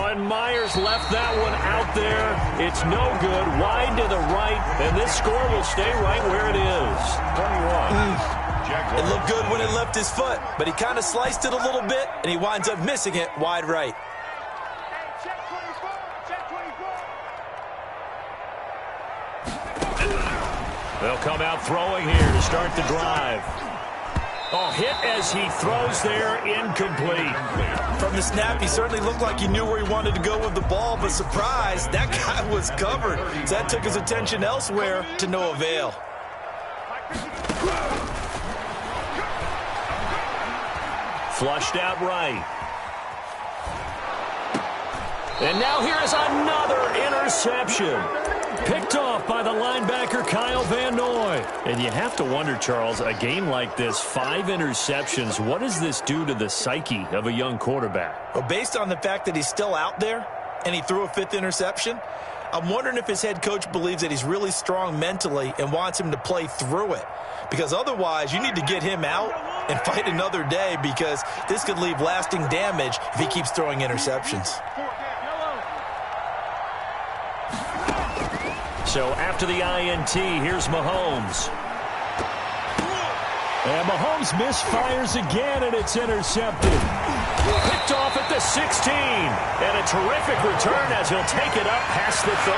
And Myers left that one out there. It's no good. Wide to the right, and this score will stay right where it is. 21. It looked good when it left his foot, but he kind of sliced it a little bit, and he winds up missing it wide right. They'll come out throwing here to start the drive. Oh, hit as he throws there, incomplete. From the snap, he certainly looked like he knew where he wanted to go with the ball, but surprise, that guy was covered. So that took his attention elsewhere to no avail. Flushed out right. And now here is another interception. Picked off by the linebacker, Kyle Van Noy. And you have to wonder, Charles, a game like this, 5 interceptions, what does this do to the psyche of a young quarterback? Well, based on the fact that he's still out there and he threw a 5th interception, I'm wondering if his head coach believes that he's really strong mentally and wants him to play through it. Because otherwise, you need to get him out and fight another day, because this could leave lasting damage if he keeps throwing interceptions. So after the INT, here's Mahomes. And Mahomes misfires again, and it's intercepted. Picked off at the 16. And a terrific return as he'll take it up past the 35.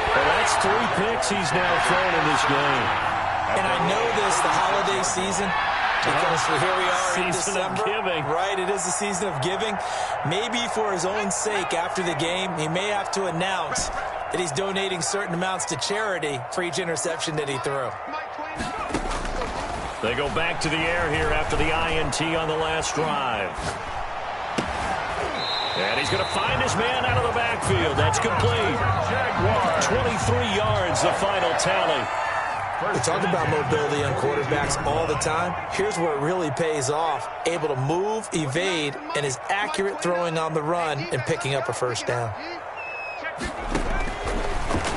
Well, that's 3 picks he's now thrown in this game. And I know this, the holiday season, because here we are in December. Season of giving. Right, it is the season of giving. Maybe for his own sake after the game, he may have to announce that he's donating certain amounts to charity for each interception that he threw. They go back to the air here after the INT on the last drive. And he's going to find his man out of the backfield. That's complete. 23 yards, the final tally. We talk about mobility on quarterbacks all the time. Here's where it really pays off. Able to move, evade, and is accurate throwing on the run and picking up a first down.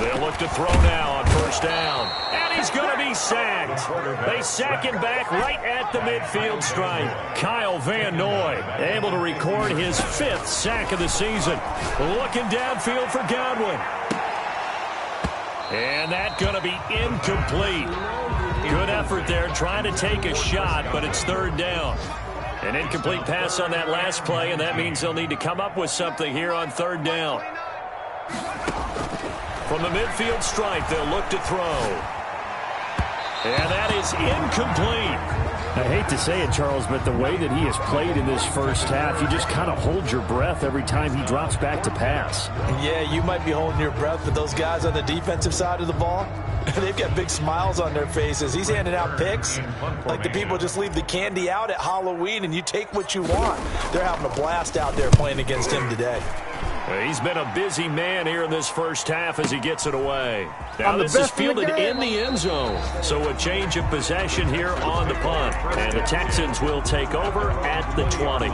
They'll look to throw now on first down. And he's going to be sacked. They sack him back right at the midfield stripe. Kyle Van Noy able to record his 5th sack of the season. Looking downfield for Godwin. And that's going to be incomplete. Good effort there, trying to take a shot, but it's 3rd down. An incomplete pass on that last play, and that means they'll need to come up with something here on 3rd down. From the midfield stripe, they'll look to throw. And that is incomplete. I hate to say it, Charles, but the way that he has played in this first half, you just kind of hold your breath every time he drops back to pass. Yeah, you might be holding your breath, but those guys on the defensive side of the ball, they've got big smiles on their faces. He's handing out picks like the people just leave the candy out at Halloween and you take what you want. They're having a blast out there playing against him today. He's been a busy man here in this first half as he gets it away. Now this is fielded in the end zone. So a change of possession here on the punt. And the Texans will take over at the 20.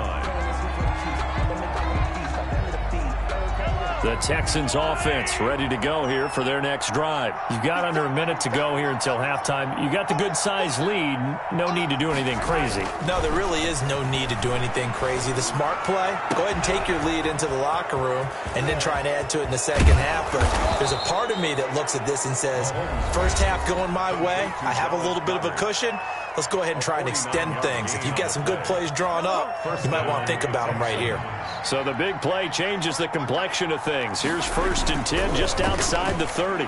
The Texans offense ready to go here for their next drive. You've got under a minute to go here until halftime. You got the good-sized lead. No need to do anything crazy. No, there really is no need to do anything crazy. The smart play, go ahead and take your lead into the locker room and then try and add to it in the second half. But there's a part of me that looks at this and says, first half going my way, I have a little bit of a cushion. Let's go ahead and try and extend things. If you've got some good plays drawn up, you might want to think about them right here. So the big play changes the complexion of things. Here's 1st and 10 just outside the 30.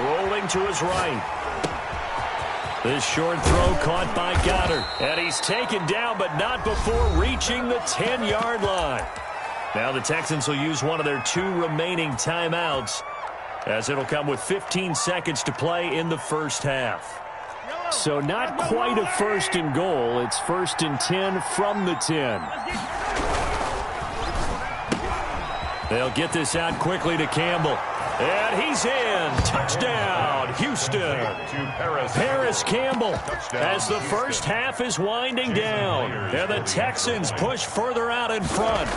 Rolling to his right. This short throw caught by Goddard. And he's taken down, but not before reaching the 10-yard line. Now the Texans will use one of their 2 remaining timeouts, as it'll come with 15 seconds to play in the first half. So not quite a 1st and goal. It's 1st and 10 from the 10. They'll get this out quickly to Campbell. And he's in. Touchdown, Houston. Paris Campbell as the first half is winding down. And the Texans push further out in front.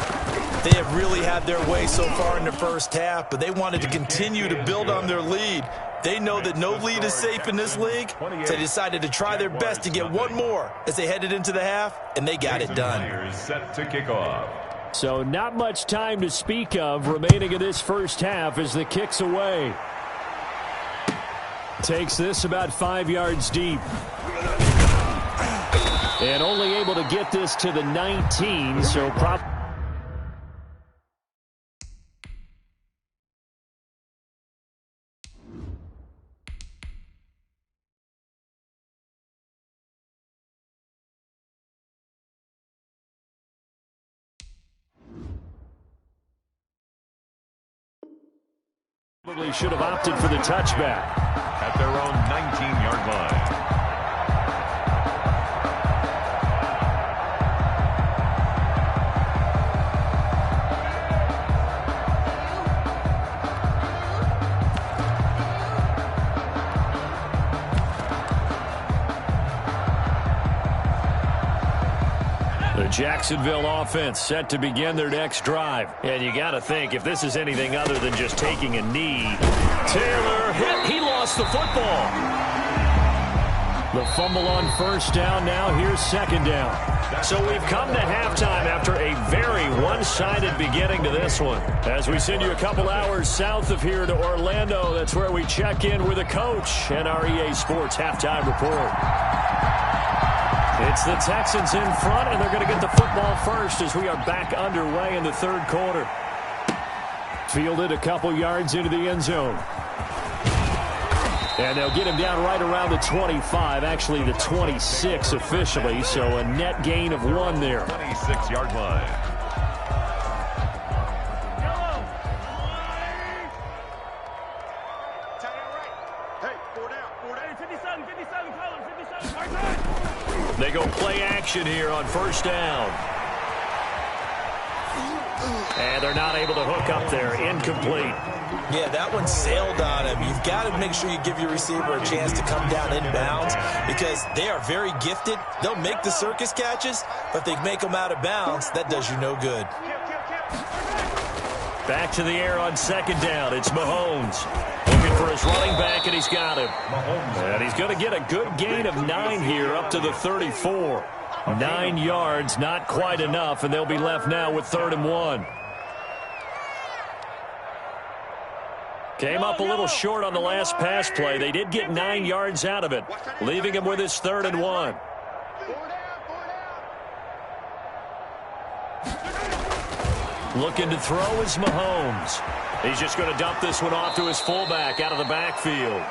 They have really had their way so far in the first half, but they wanted to continue to build on their lead. They know that no lead is safe in this league, so they decided to try their best to get one more as they headed into the half, and they got it done. Set to kick off. So not much time to speak of remaining in this first half as the kick's away. Takes this about 5 yards deep. And only able to get this to the 19, so probably should have opted for the touchback. At their own 19-yard line. The Jacksonville offense set to begin their next drive. And you got to think, if this is anything other than just taking a knee, Taylor hit. He lost the football. The fumble on first down. Now here's second down. So we've come to halftime after a very one-sided beginning to this one. As we send you a couple hours south of here to Orlando, that's where we check in with the coach and our EA Sports halftime report. It's the Texans in front, and they're going to get the football first as we are back underway in the third quarter. Fielded a couple yards into the end zone. And they'll get him down right around the 25, actually the 26 officially, so a net gain of 1 there. 26-yard line. They go play action here on first down. And they're not able to hook up there. Incomplete. Yeah, that one sailed on him. You've got to make sure you give your receiver a chance to come down inbounds because they are very gifted. They'll make the circus catches, but if they make them out of bounds, that does you no good. Back to the air on second down. It's Mahomes. Looking for his running back, and he's got him. And he's going to get a good gain of 9 here up to the 34. 9 yards, not quite enough, and they'll be left now with 3rd and 1. Came up a little short on the last pass play. They did get 9 yards out of it, leaving him with his 3rd and 1. Looking to throw is Mahomes. He's just going to dump this one off to his fullback out of the backfield.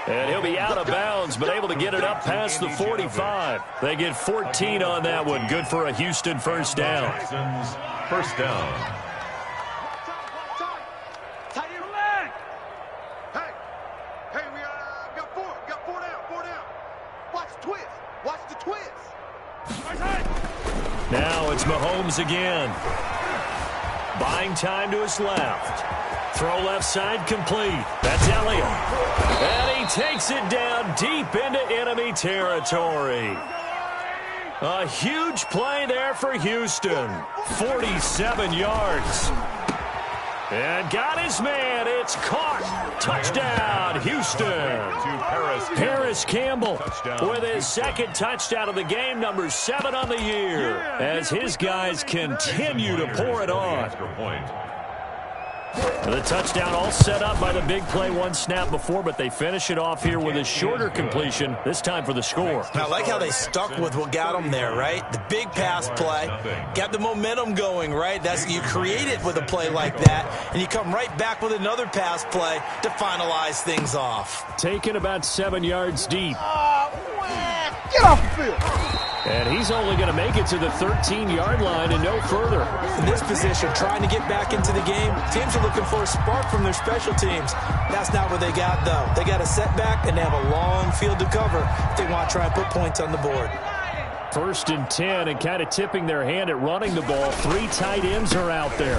And he'll be out of bounds, but able to get it up past the 45. They get 14 on that one. Good for a Houston first down. Texans first down. Now it's Mahomes again. Buying time to his left. Throw left side complete. That's Elliott. And he takes it down deep into enemy territory. A huge play there for Houston. 47 yards. And got his man. It's caught. Touchdown, Houston. Paris Campbell with his second touchdown of the game, number 7 on the year, as his guys continue to pour it on. The touchdown all set up by the big play one snap before, but they finish it off here with a shorter completion, this time for the score. I like how they stuck with what got them there, right? The big pass play, got the momentum going, right? You create it with a play like that, and you come right back with another pass play to finalize things off. Taken about 7 yards deep. Get off the field. And he's only going to make it to the 13-yard line and no further. In this position, trying to get back into the game, teams are looking for a spark from their special teams. That's not what they got, though. They got a setback, and they have a long field to cover if they want to try and put points on the board. 1st and 10, and kind of tipping their hand at running the ball. 3 tight ends are out there.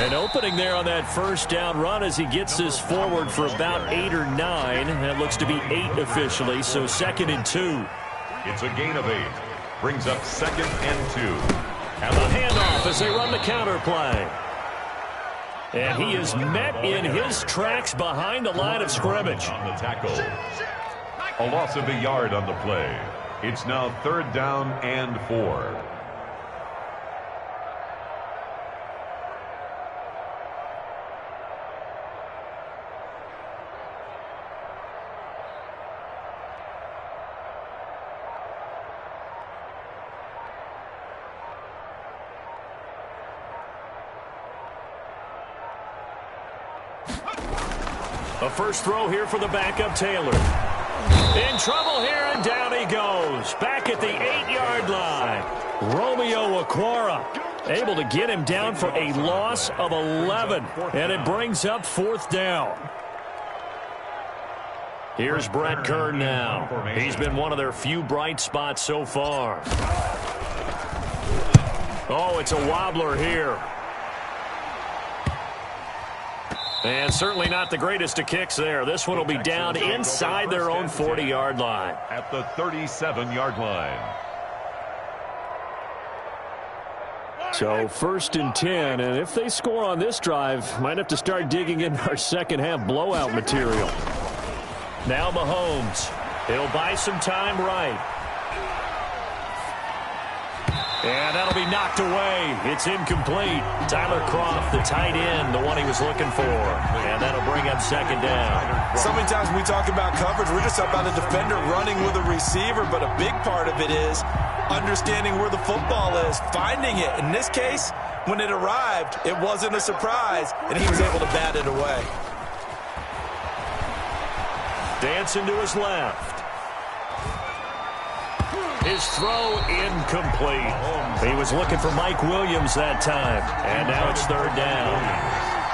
And opening there on that first down run as he gets this forward for about 8 or 9. That looks to be 8 officially, so 2nd and 2. It's a gain of 8. Brings up 2nd and 2. And the handoff as they run the counter play. And he is met in his tracks behind the line of scrimmage. On the tackle. A loss of a yard on the play. It's now 3rd down and 4. A first throw here for the backup Taylor. In trouble here, and down he goes. Back at the 8-yard line. Romeo Okwara able to get him down for a loss of 11. And it brings up 4th down. Here's Brett Kern now. He's been one of their few bright spots so far. Oh, it's a wobbler here. And certainly not the greatest of kicks there. This one will be down inside their own 40-yard line. At the 37-yard line. So 1st and 10, and if they score on this drive, might have to start digging in our second half blowout material. Now Mahomes. He'll buy some time right. And that'll be knocked away. It's incomplete. Tyler Kroft, the tight end, the one he was looking for. And that'll bring up 2nd down. So many times when we talk about coverage, we're just talking about a defender running with a receiver, but a big part of it is understanding where the football is, finding it. In this case, when it arrived, it wasn't a surprise, and he was able to bat it away. Dancing to his left. His throw incomplete. He was looking for Mike Williams that time. And now it's 3rd down.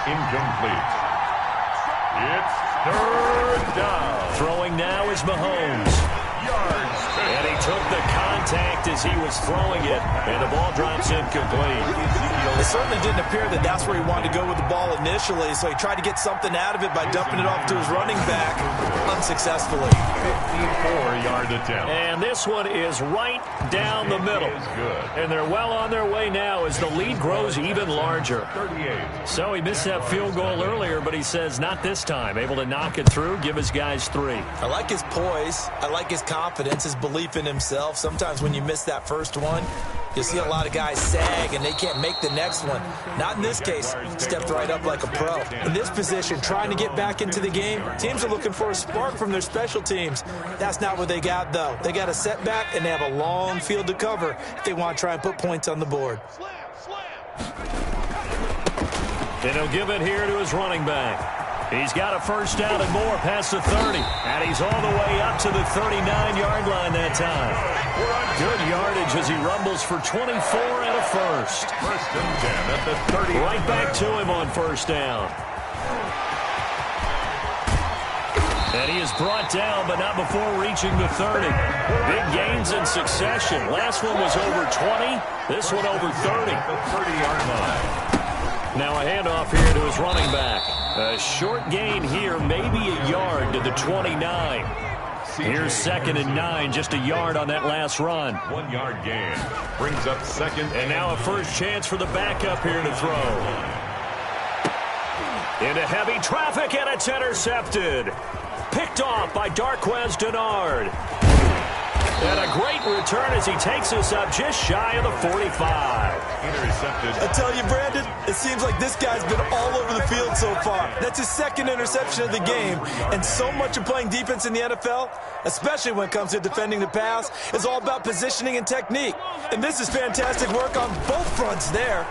Incomplete. It's 3rd down. Throwing now is Mahomes. And he took the contact as he was throwing it. And the ball drops incomplete. It certainly didn't appear that that's where he wanted to go with the ball initially, so he tried to get something out of it by dumping it off to his running back unsuccessfully. 54-yard attempt. And this one is right down the middle. And they're well on their way now as the lead grows even larger. 38. So he missed that field goal earlier, but he says not this time. Able to knock it through, give his guys 3. I like his poise. I like his confidence, his belief in himself. Sometimes when you miss that first one, you see a lot of guys sag and they can't make the next one. Not in this case. Stepped right up like a pro. In this position, trying to get back into the game, teams are looking for a spark from their special teams. That's not what they got, though. They got a setback, and they have a long field to cover if they want to try and put points on the board. And he'll give it here to his running back. He's got a first down and more past the 30. And he's all the way up to the 39-yard line that time. Good yardage as he rumbles for 24 and a first. 1st and 10 at the 30. Right back to him on 1st down. And he is brought down, but not before reaching the 30. Big gains in succession. Last one was over 20. This one over 30. The 30-yard line. Now a handoff here to his running back. A short gain here, maybe a yard to the 29. Here's 2nd and 9, just a yard on that last run. 1-yard gain. Brings up 2nd. And now a first chance for the backup here to throw. Into heavy traffic, and it's intercepted. Picked off by Darquez Dennard. And a great return as he takes us up just shy of the 45. Intercepted. I tell you, Brandon, it seems like this guy's been all over the field so far. That's his 2nd interception of the game. And so much of playing defense in the NFL, especially when it comes to defending the pass, is all about positioning and technique. And this is fantastic work on both fronts there.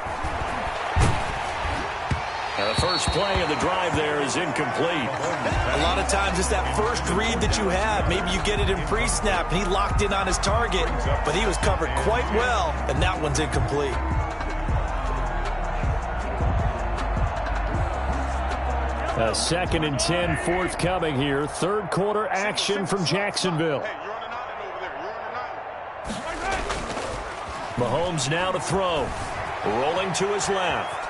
The first play of the drive there is incomplete. A lot of times it's that first read that you have. Maybe you get it in pre-snap, and he locked in on his target, but he was covered quite well, and that one's incomplete. A 2nd and 10 forthcoming here. 3rd quarter action from Jacksonville. Mahomes now to throw. Rolling to his left.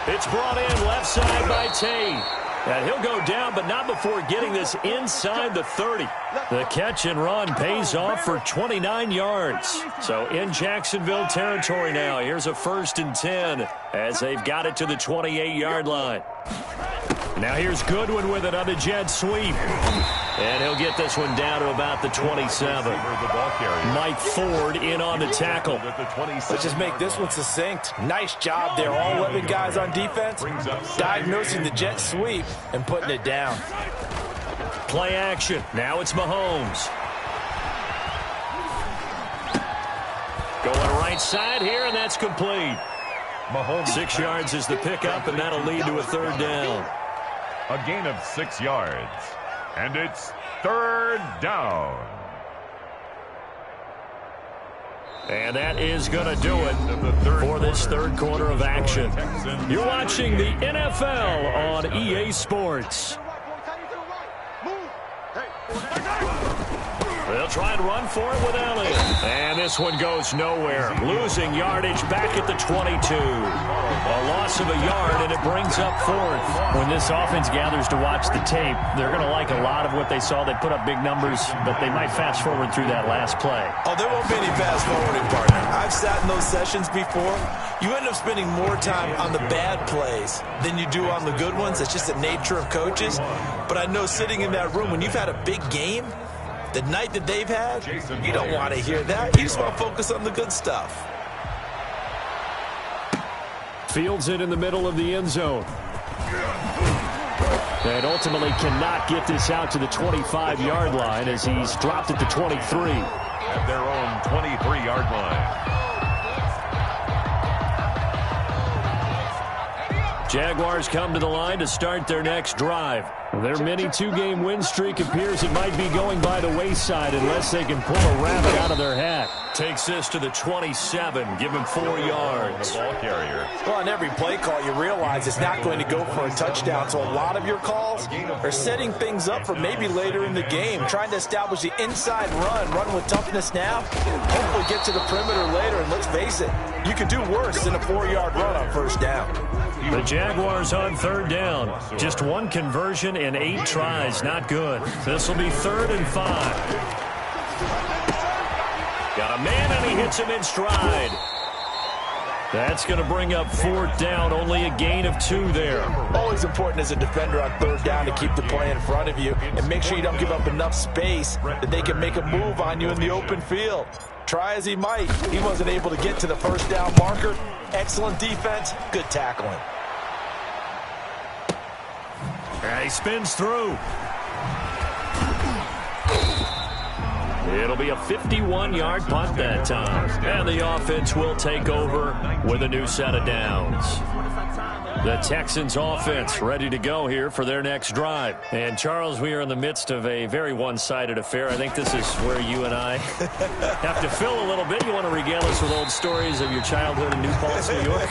It's brought in left side by Tate. And he'll go down, but not before getting this inside the 30. The catch and run pays off for 29 yards. So in Jacksonville territory now. Here's a 1st and 10 as they've got it to the 28-yard line. Now here's Goodwin with it on the jet sweep. And he'll get this one down to about the 27. Mike Ford in on the tackle. Let's just make this one succinct. Nice job there. All 11 guys on defense diagnosing the jet sweep and putting it down. Play action. Now it's Mahomes. Going right side here, and that's complete. Mahomes. 6 yards is the pickup, and that'll lead to a third down. A gain of 6 yards. And it's third down. And that is going to do it for this third quarter of action. You're watching the NFL on EA Sports. They'll try and run for it with Elliott. And this one goes nowhere. Losing yardage back at the 22. A loss of a yard, and it brings up fourth. When this offense gathers to watch the tape, they're going to like a lot of what they saw. They put up big numbers, but they might fast forward through that last play. Oh, there won't be any fast forwarding, partner. I've sat in those sessions before. You end up spending more time on the bad plays than you do on the good ones. It's just the nature of coaches. But I know sitting in that room, when you've had a big game, the night that they've had, you don't want to hear that. You just want to focus on the good stuff. Fields it in the middle of the end zone. And ultimately cannot get this out to the 25-yard line as he's dropped at the 23. At their own 23-yard line. Jaguars come to the line to start their next drive. Their mini two-game win streak appears it might be going by the wayside unless they can pull a rabbit out of their hat. Takes this to the 27. Give him 4 yards. The ball carrier. Well, on every play call, you realize it's not going to go for a touchdown. So a lot of your calls are setting things up for maybe later in the game, trying to establish the inside run with toughness now, hopefully get to the perimeter later. And let's face it, you could do worse than a 4-yard run on first down. The Jaguars on third down. Just one conversion in 8 tries. Not good. This will be 3rd and 5. Got a man, and he hits him in stride. That's going to bring up 4th down. Only a gain of 2 there. Always important as a defender on third down to keep the play in front of you and make sure you don't give up enough space that they can make a move on you in the open field. Try as he might, he wasn't able to get to the first down marker. Excellent defense, good tackling. He spins through. It'll be a 51-yard punt that time. And the offense will take over with a new set of downs. The Texans offense ready to go here for their next drive. And, Charles, we are in the midst of a very one-sided affair. I think this is where you and I have to fill a little bit. You want to regale us with old stories of your childhood in New Paltz, New York?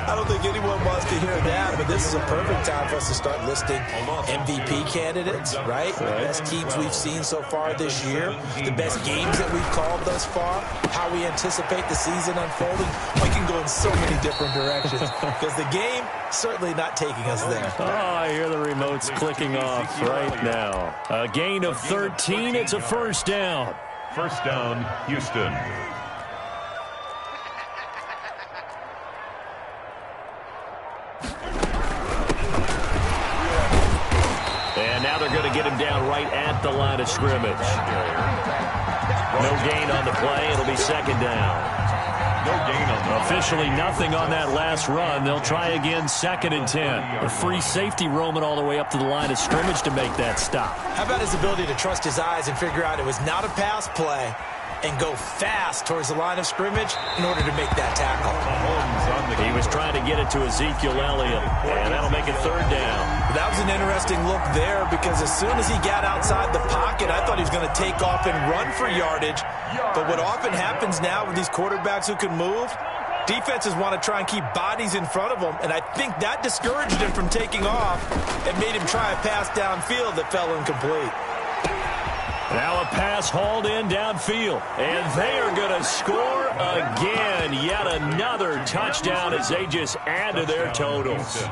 I don't think anyone wants to hear that, but this is a perfect time for us to start listing MVP candidates, right? The best teams we've seen so far this year, the best games that we've called thus far, how we anticipate the season unfolding. We can go in so many different directions because the game certainly not taking us there. Oh, I hear the remotes clicking off right now. A gain of 13. It's a first down. First down, Houston. And now they're going to get him down right at the line of scrimmage. No gain on the play. It'll be second down. No gain on the Officially nothing on that last run. They'll try again, 2nd and 10. A free safety roaming all the way up to the line of scrimmage to make that stop. How about his ability to trust his eyes and figure out it was not a pass play and go fast towards the line of scrimmage in order to make that tackle. He was trying to get it to Ezekiel Elliott, and that'll make it third down. That was an interesting look there because as soon as he got outside the pocket, I thought he was going to take off and run for yardage. But what often happens now with these quarterbacks who can move, defenses want to try and keep bodies in front of them, and I think that discouraged him from taking off and made him try a pass downfield that fell incomplete. Now a pass hauled in downfield. And they are going to score again. Yet another touchdown as they just add to their totals.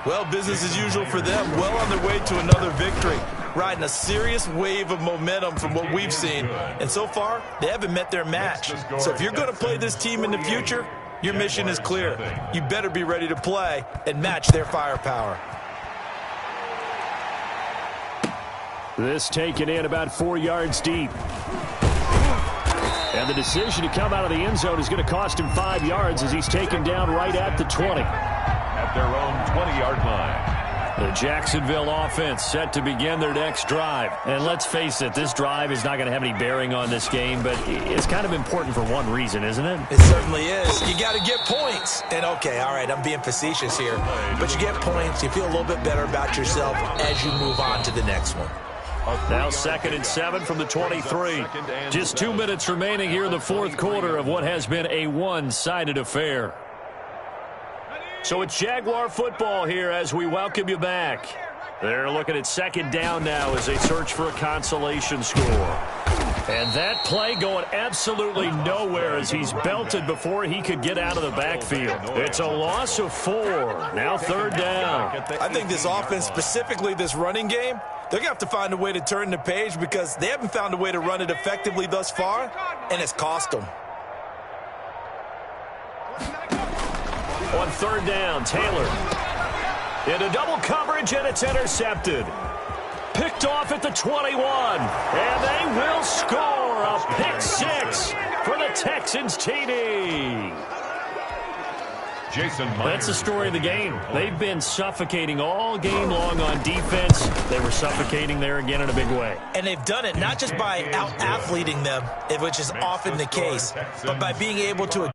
Well, business as usual for them. Well on their way to another victory. Riding a serious wave of momentum from what we've seen. And so far, they haven't met their match. So if you're going to play this team in the future, your mission is clear. You better be ready to play and match their firepower. This taken in about 4 yards deep. And the decision to come out of the end zone is going to cost him 5 yards as he's taken down right at the 20. at their own 20-yard line. The Jacksonville offense set to begin their next drive. And let's face it, this drive is not going to have any bearing on this game, but it's kind of important for one reason, isn't it? It certainly is. You got to get points. And, okay, all right, I'm being facetious here. But you get points, you feel a little bit better about yourself as you move on to the next one. Now 2nd and 7 from the 23. Just 2 minutes remaining here in the fourth quarter of what has been a one-sided affair. So it's Jaguar football here as we welcome you back. They're looking at 2nd down now as they search for a consolation score. And that play going absolutely nowhere as he's belted before he could get out of the backfield. It's a loss of 4. Now 3rd down. I think this offense, specifically this running game, they're going to have to find a way to turn the page because they haven't found a way to run it effectively thus far, and it's cost them. On 3rd down, Taylor. Into double coverage, and it's intercepted. Picked off at the 21. And they will score a pick 6 for the Texans TD. That's the story of the game. They've been suffocating all game long on defense. They were suffocating there again in a big way. And they've done it not just by out-athleting them, which is often the case, but by being able to